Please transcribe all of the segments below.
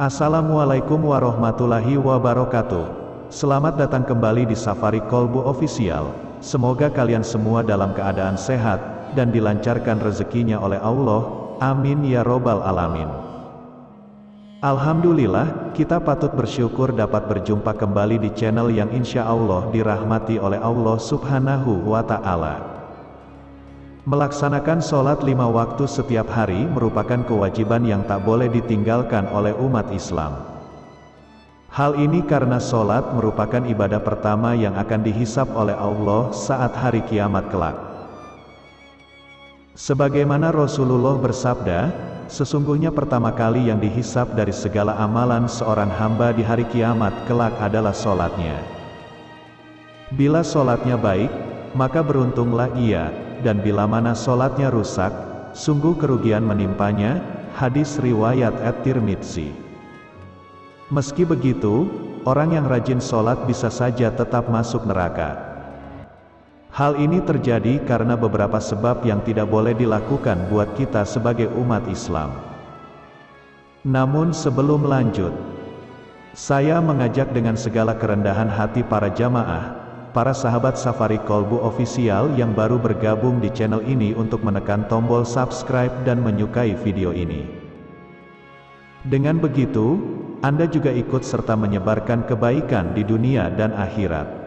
Assalamualaikum warahmatullahi wabarakatuh. Selamat datang kembali di Safari Kolbu Official. Semoga kalian semua dalam keadaan sehat dan dilancarkan rezekinya oleh Allah. Amin ya robbal alamin. Alhamdulillah, kita patut bersyukur dapat berjumpa kembali di channel yang insya Allah dirahmati oleh Allah Subhanahu wa Ta'ala. Melaksanakan sholat 5 waktu setiap hari merupakan kewajiban yang tak boleh ditinggalkan oleh umat Islam. Hal ini karena sholat merupakan ibadah pertama yang akan dihisab oleh Allah saat hari kiamat kelak. Sebagaimana Rasulullah bersabda, sesungguhnya pertama kali yang dihisab dari segala amalan seorang hamba di hari kiamat kelak adalah sholatnya. Bila sholatnya baik, maka beruntunglah ia, dan bila mana sholatnya rusak, sungguh kerugian menimpanya. Hadis riwayat At-Tirmidzi. Meski begitu, orang yang rajin sholat bisa saja tetap masuk neraka. Hal ini terjadi karena beberapa sebab yang tidak boleh dilakukan buat kita sebagai umat Islam. Namun sebelum lanjut, saya mengajak dengan segala kerendahan hati para jamaah, para sahabat Safari Kolbu Official yang baru bergabung di channel ini untuk menekan tombol subscribe dan menyukai video ini. Dengan begitu, Anda juga ikut serta menyebarkan kebaikan di dunia dan akhirat.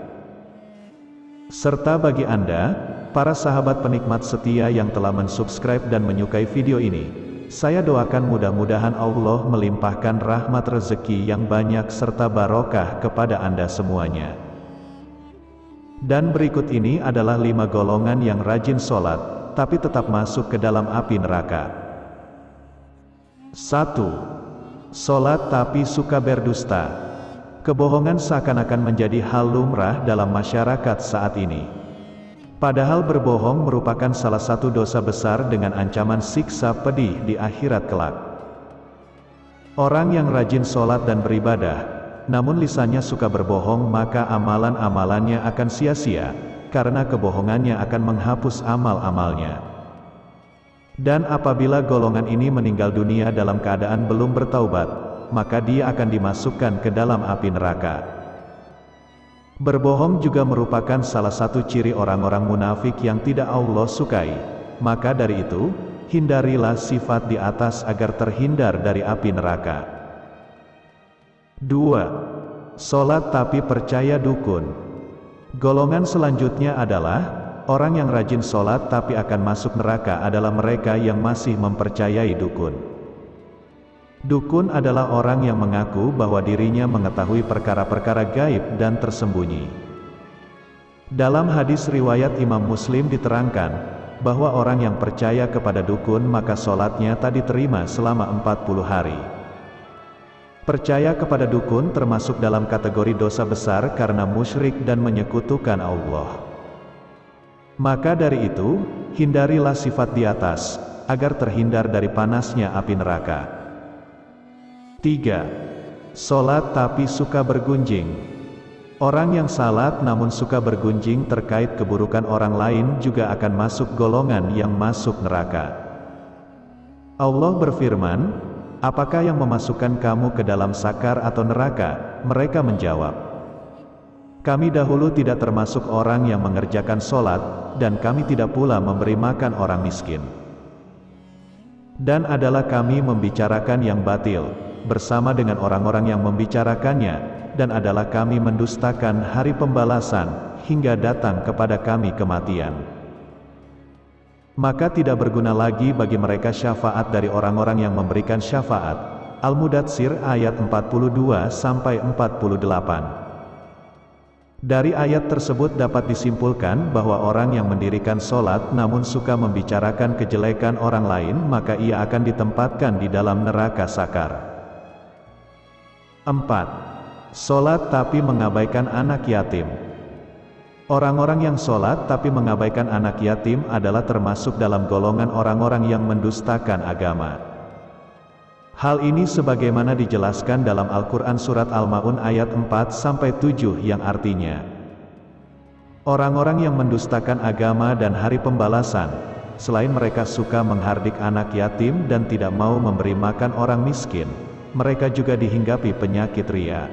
Serta bagi Anda, para sahabat penikmat setia yang telah mensubscribe dan menyukai video ini, saya doakan mudah-mudahan Allah melimpahkan rahmat rezeki yang banyak serta barokah kepada Anda semuanya. Dan berikut ini adalah 5 golongan yang rajin sholat, tapi tetap masuk ke dalam api neraka. 1. Sholat tapi suka berdusta. Kebohongan seakan-akan menjadi hal lumrah dalam masyarakat saat ini. Padahal berbohong merupakan salah satu dosa besar dengan ancaman siksa pedih di akhirat kelak. Orang yang rajin sholat dan beribadah, namun lisannya suka berbohong, maka amalan-amalannya akan sia-sia, karena kebohongannya akan menghapus amal-amalnya. Dan apabila golongan ini meninggal dunia dalam keadaan belum bertaubat, maka dia akan dimasukkan ke dalam api neraka. Berbohong juga merupakan salah satu ciri orang-orang munafik yang tidak Allah sukai. Maka dari itu, hindarilah sifat di atas agar terhindar dari api neraka. 2. Sholat tapi percaya dukun. Golongan selanjutnya adalah, orang yang rajin sholat tapi akan masuk neraka adalah mereka yang masih mempercayai dukun. Dukun adalah orang yang mengaku bahwa dirinya mengetahui perkara-perkara gaib dan tersembunyi. Dalam hadis riwayat Imam Muslim diterangkan, bahwa orang yang percaya kepada dukun maka sholatnya tak diterima selama 40 hari. Percaya kepada dukun termasuk dalam kategori dosa besar karena musyrik dan menyekutukan Allah. Maka dari itu, hindarilah sifat di atas, agar terhindar dari panasnya api neraka. 3. Sholat tapi suka bergunjing. Orang yang salat namun suka bergunjing terkait keburukan orang lain juga akan masuk golongan yang masuk neraka. Allah berfirman, apakah yang memasukkan kamu ke dalam sakar atau neraka? Mereka menjawab, kami dahulu tidak termasuk orang yang mengerjakan sholat, dan kami tidak pula memberi makan orang miskin. Dan adalah kami membicarakan yang batil, bersama dengan orang-orang yang membicarakannya, dan adalah kami mendustakan hari pembalasan, hingga datang kepada kami kematian. Maka tidak berguna lagi bagi mereka syafaat dari orang-orang yang memberikan syafaat. Al-Mudatsir ayat 42-48. Dari ayat tersebut dapat disimpulkan bahwa orang yang mendirikan sholat namun suka membicarakan kejelekan orang lain, maka ia akan ditempatkan di dalam neraka sakar. 4. Sholat tapi mengabaikan anak yatim. Orang-orang yang sholat tapi mengabaikan anak yatim adalah termasuk dalam golongan orang-orang yang mendustakan agama. Hal ini sebagaimana dijelaskan dalam Al-Quran Surat Al-Ma'un ayat 4-7 yang artinya, orang-orang yang mendustakan agama dan hari pembalasan, selain mereka suka menghardik anak yatim dan tidak mau memberi makan orang miskin, mereka juga dihinggapi penyakit ria.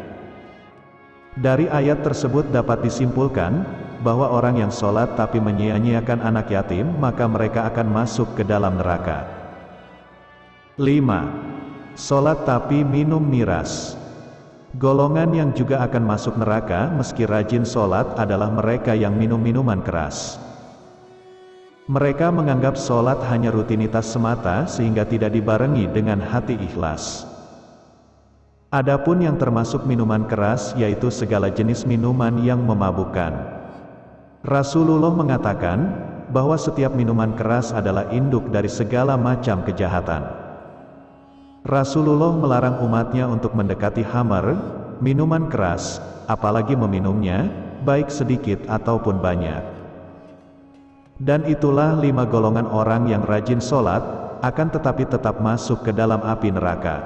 Dari ayat tersebut dapat disimpulkan, bahwa orang yang sholat tapi menyia-nyiakan anak yatim, maka mereka akan masuk ke dalam neraka. 5. Sholat tapi minum miras. Golongan yang juga akan masuk neraka meski rajin sholat adalah mereka yang minum minuman keras. Mereka menganggap sholat hanya rutinitas semata sehingga tidak dibarengi dengan hati ikhlas. Adapun yang termasuk minuman keras yaitu segala jenis minuman yang memabukkan. Rasulullah mengatakan, bahwa setiap minuman keras adalah induk dari segala macam kejahatan. Rasulullah melarang umatnya untuk mendekati khamar, minuman keras, apalagi meminumnya, baik sedikit ataupun banyak. Dan itulah 5 golongan orang yang rajin sholat, akan tetapi tetap masuk ke dalam api neraka.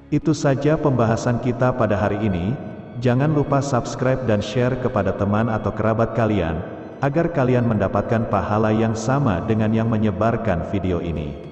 Itu saja pembahasan kita pada hari ini. Jangan lupa subscribe dan share kepada teman atau kerabat kalian, agar kalian mendapatkan pahala yang sama dengan yang menyebarkan video ini.